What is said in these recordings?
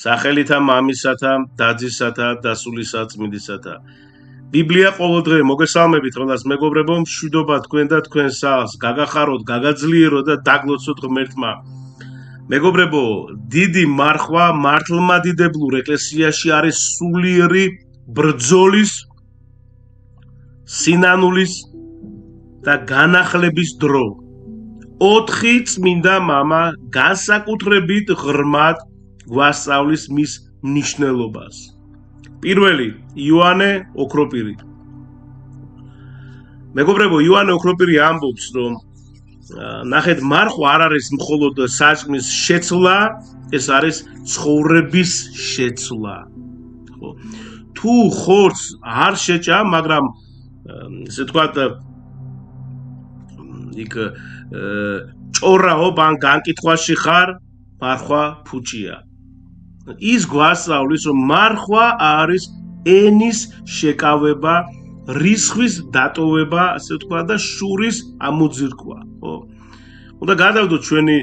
სახელითა მამისათა, დაძისათა, დასულისა წმინდისათა. ბიბლია ყოველდღე მოგესალმებით, ყველას მეგობრებო, მშვიდობა თქვენ და თქვენ სახლს, გაგახაროთ, გაგაძლიეროთ და დაგლოცოთ ღმერთმა. მეგობრებო, დიდი მარხვა მართლმადიდებლურ ეკლესიაში არის სულიერი ბრძოლის, სინანულის და განახლების დრო. 4 წმინდა მამა განსაკუთრებით ღრმად გვასწავლის მის მნიშვნელობას. პირველი, იოანე ოქროპირი. მეგობრებო, იოანე ოქროპირი ამბობს, რომ ნახეთ, მარხვა არ არის მხოლოდ საჭმლის შეცვლა, ეს არის ცხოვრების შეცვლა. თუ ხორცს არ შეჭა, მაგრამ ესე ვთქვათ, იქ ჭორაო ან განკითხვაში ხარ, მარხვა ფუჭია. ის გვასწავლის, რომ მარხვა არის ენის შეკავება, რისხვის დატოვება, ასე ვთქვათ, და შურის ამოძირკვა, ხო? უნდა გადავდოთ ჩვენი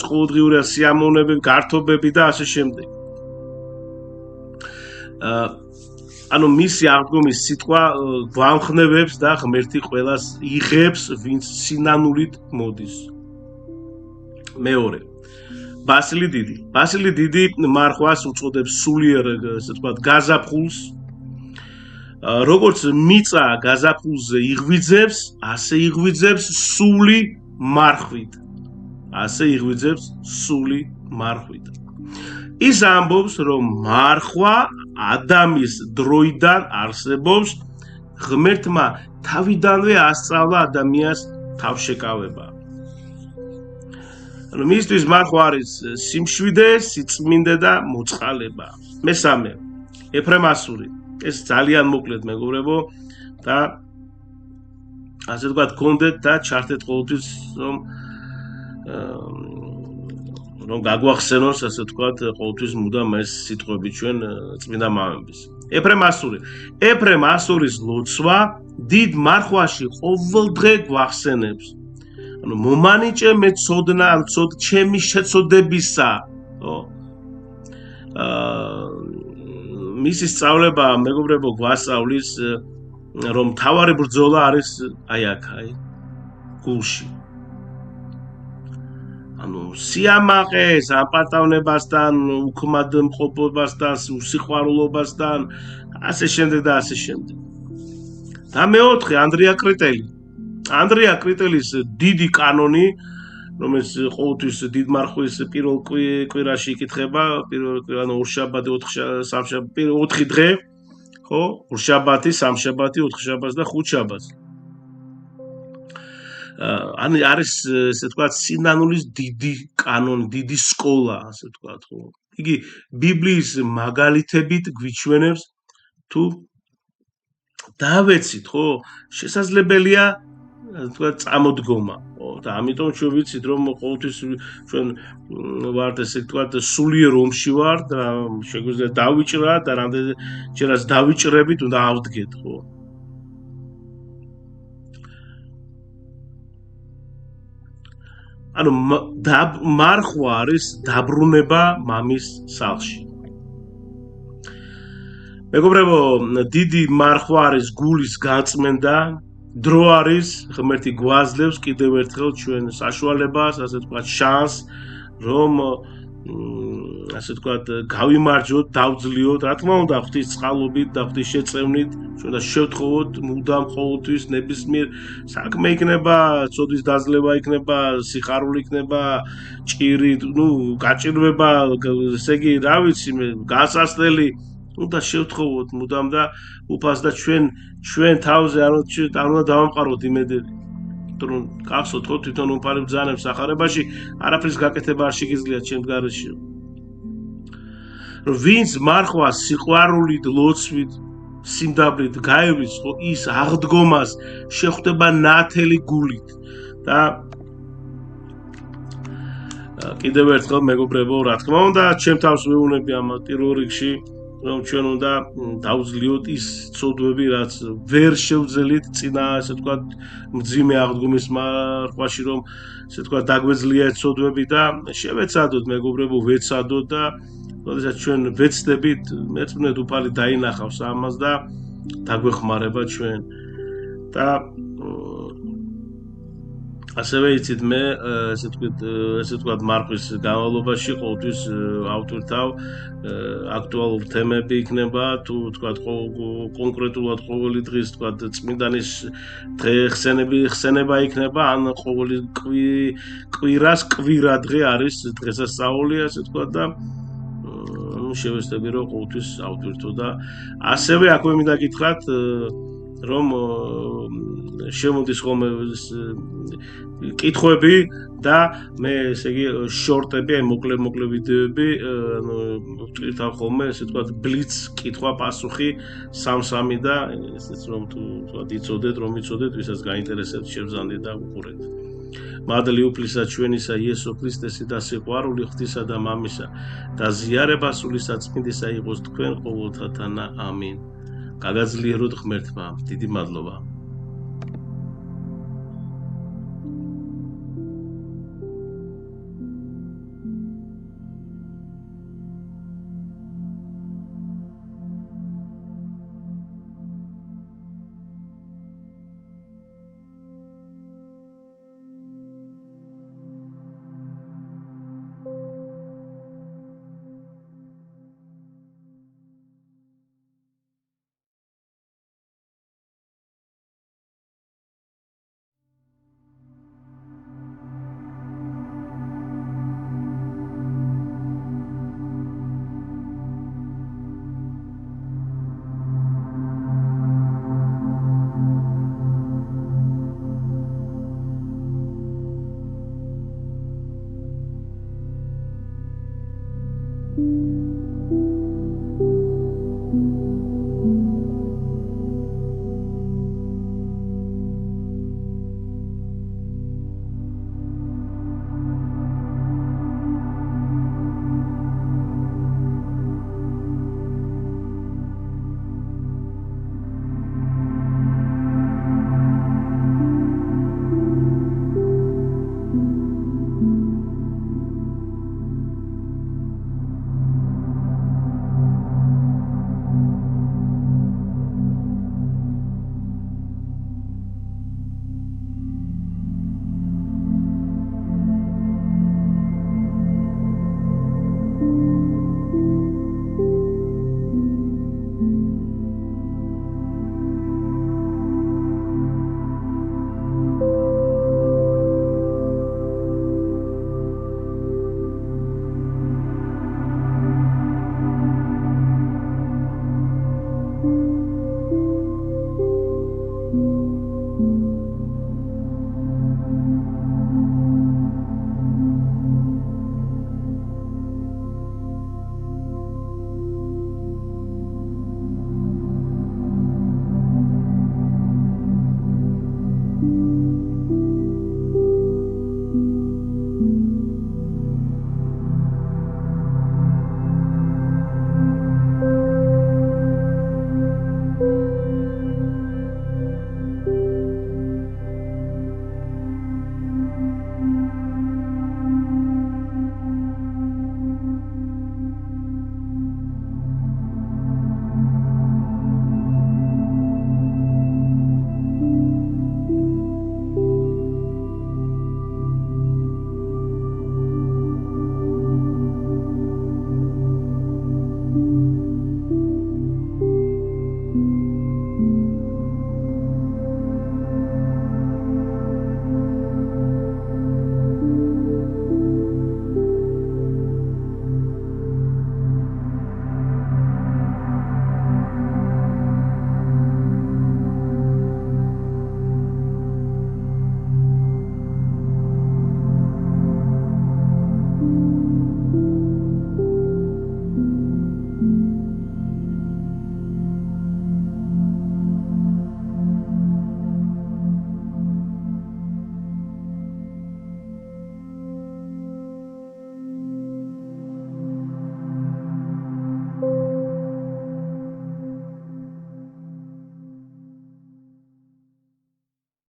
ყოველდღიური სიამოვნები, გართობები და ასე შემდეგ. ანუ მისი აღდგომის სიტყვა გვამხნევებს და ღმერთი ყველას იღებს, ვინც სინანულით მოდის. მეორე, ბასილი დიდი. ბასილი დიდი მარხვას უწოდებს სულიერ, ასე ვთქვათ, გაზაფხულს. როგორც მიწა გაზაფხულზე იღვიძებს, ასე იღვიძებს სული მარხვით. ასე იღვიძებს სული მარხვით. ის ამბობს, რომ მარხვა ადამის დროიდან არსებობს, ღმერთმა თავიდანვე ასწავლა ადამიანს თავშეკავება. ანუ მისთვის მარხვა არის სიმშვიდე, სიწმინდე და მოწყალება. მესამე, ეფრემასური. ეს ძალიან მოკლედ, მეგობრებო, და ასე ვთქვათ, გქონდეთ და ჩართეთ ყოველთვის, რომ გაგვახსენოს, ასე ვთქვათ, ყოველთვის მუდამ ეს სიტყვები ჩვენ წმინდა მამების. ეფრემასური. ეფრემასურის ლოცვა დიდ მარხვაში ყოველდღე გვახსენებს. ანუ მომანიჭე მე ცოდნა, ან ცოდ ჩემი შეცოდებისა, ხო? მისი სწავლება, მეგობრებო, გვასწავლის, რომ მთავარი ბრძოლა არის აი აქ, გულში. ანუ სიამაყეს, ამპარტავნებასთან, უქმადმყოფობასთან, უსიყვარულობასთან, ასე შემდეგ და ასე შემდეგ. და მეოთხე, ანდრია კრიტელი. ანდრია კრიტელის დიდი კანონი, რომელიც ყოველთვის დიდ მარხვის პირველ კვირაში იკითხება, პირველ კვირაში ორშაბათი, 4 დღე, ხო? ორშაბათი, სამშაბათი, 4 შაბათს და 5 შაბათს. არის, ესე ვთქვათ, სინანულის დიდი კანონი, დიდი სკოლა, ასე ვთქვათ, ხო? იგი ბიბლიის მაგალითებით გვიჩვენებს, თუ დავეცით, ხო? შესაძლებელია, ასე ვთქვათ, წამოდგომა, ხო? და ამიტომ ჩვენ ვიცით, რომ ყოველთვის ჩვენ ვართ, ესე ვთქვათ, სულიერ ომში ვართ და შეგვიძლია დავიჭრათ და რამდენჯერაც დავიჭრებით, უნდა ავდგეთ, ხო? ანუ მარხვა არის დაბრუნება მამის სახლში. მეგობრებო, დიდი მარხვა არის გულის გაწმენდა, დრო არის, ღმერთი გვაძლევს კიდევ ერთხელ ჩვენ საშუალებას, ასე ვთქვათ, შანსს, რომ ასე ვთქვათ, გავიმარჯვოთ, დავძლიოთ, რა თქმა უნდა, ღვთის წყალობით და ღვთის შეწევნით, ჩვენ და შევთხოვოთ მუდამ ყოველთვის ნებისმიერ საქმე იქნება, ცოდვის დაძლევა იქნება, სიხარული იქნება, ჭირი, გაჭირვება, ესე იგი, რა ვიცი, განსასწრელი, უნდა შევთხოვოთ მუდამ და უფალს და ჩვენ თავზე არ უნდა დავამყაროთ იმედები. რომ გახსოვთ, ხო, თვითონ უფალი ბრძანებს სახარებაში, არაფრის გაკეთება არ შეგიძლიათ ჩემ გარეშე. რომ ვინც მარხვა სიყვარულით, ლოცვით, სიმდაბლით გაივლის, ხო, ის აღდგომას შეხვდება ნათელი გულით. და კიდევ ერთხელ, მეგობრებო, რა თქმა უნდა, ჩემ თავს ვეუბნები ამ პირველ რიგში, რომ ჩვენ უნდა დავძლიოთ ის ცოდვები, რაც ვერ შევძელით წინა, ასე ვთქვათ, მძიმე აღდგომის მარხვაში, რომ ასე ვთქვათ, დაგვეძლია ეს ცოდვები და შევეცადოთ, მეგობრებო, ვეცადოთ და როდესაც ჩვენ ვეცდებით, მეწმუნედ უფალი დაინახავს ამას და დაგვეხმარება ჩვენ. და ასევე იცით მე ესე ვთქვათ მარხვის განმავლობაში ყოველთვის ავტვირთავ აქტუალურ თემები იქნება თუ ვთქვათ კონკრეტულად ყოველი დღის ვთქვათ წმინდანის დღე ხსენება იქნება ან ყოველი კვირას კვირა დღე არის დღესასწაული ასე ვთქვათ და შევეცდები რომ ყოველთვის ავტვირთო და ასევე აქვე მინდა გითხრათ რომ შემოდის ხოლმე კითხვები და მე ესე იგი შორტები, აი მოკლე ვიდეოები, ანუ ვტვირთავ ხოლმე, ესე ვთქვათ, ბლიც კითხვა-პასუხი 3-3 და ესეც რომ თუ ვთქვათ იცოდეთ, რომ იცოდეთ, ვისაც გაინტერესებთ, შევზანდით და უყურეთ. მადლი უფლისა ჩვენისა იესო ქრისტესի და სიყვარული ღვთისა და მამისა და ზიარება სული საწმინდისა იყოს თქვენ ყოველთათან. ამინ. გაგაძლიეროთ ღმერთმა. დიდი მადლობა.